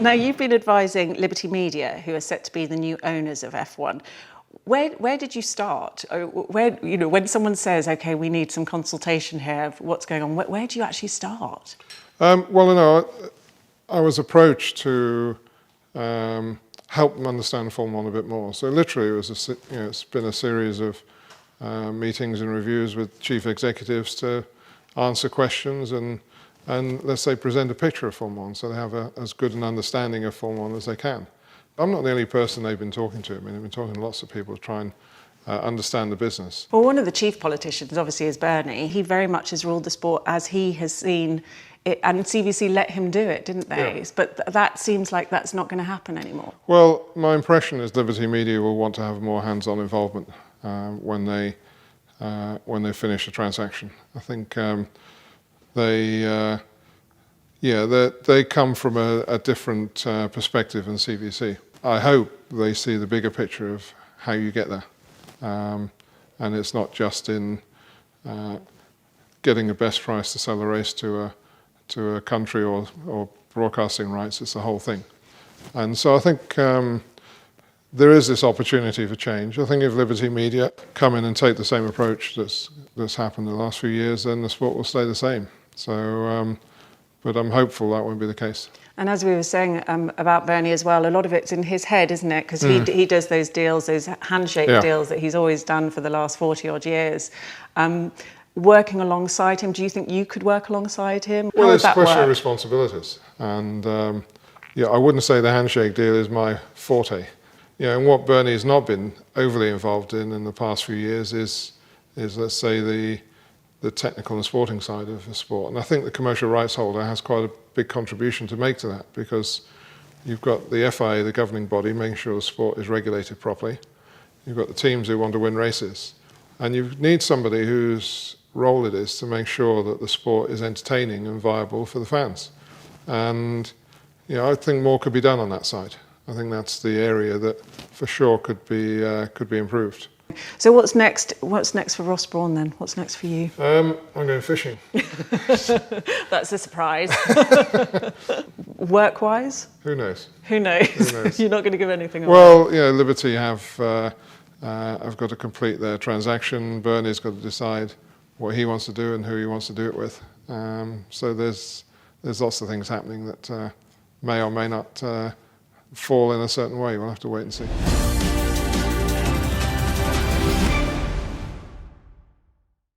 Now, you've been advising Liberty Media, who are set to be the new owners of F1. Where did you start? When someone says, "Okay, we need some consultation here of what's going on," where do you actually start? I was approached to help them understand Formula 1 a bit more. So literally, it's been a series of meetings and reviews with chief executives to answer questions and let's say present a picture of Formula 1 so they have as good an understanding of Formula 1 as they can. I'm not the only person they've been talking to. I mean, they've been talking to lots of people to try and understand the business. Well, one of the chief politicians, obviously, is Bernie. He very much has ruled the sport as he has seen it, and CVC let him do it, didn't they? Yeah. But that seems like that's not going to happen anymore. Well, my impression is Liberty Media will want to have more hands-on involvement when they finish a transaction. I think they come from a different perspective than CVC. I hope they see the bigger picture of how you get there. And it's not just in getting the best price to sell a race to a country or broadcasting rights, it's the whole thing. And so I think there is this opportunity for change. I think if Liberty Media come in and take the same approach that's happened in the last few years, then the sport will stay the same. So, but I'm hopeful that won't be the case. And as we were saying about Bernie as well, a lot of it's in his head, isn't it? Because he does those deals, those handshake deals that he's always done for the last 40 odd years. Working alongside him, do you think you could work alongside him? Well, it's a question of responsibilities. And I wouldn't say the handshake deal is my forte. And what Bernie has not been overly involved in the past few years is let's say, the technical and sporting side of the sport. And I think the commercial rights holder has quite a big contribution to make to that, because you've got the FIA, the governing body, making sure the sport is regulated properly. You've got the teams who want to win races. And you need somebody whose role it is to make sure that the sport is entertaining and viable for the fans. And I think more could be done on that side. I think that's the area that for sure could be improved. So what's next? What's next for Ross Brawn then? What's next for you? I'm going fishing. That's a surprise. Work-wise? Who knows? Who knows? Who knows? You're not going to give anything away. Well, Liberty have got to complete their transaction. Bernie's got to decide what he wants to do and who he wants to do it with. So there's lots of things happening that may or may not fall in a certain way. We'll have to wait and see.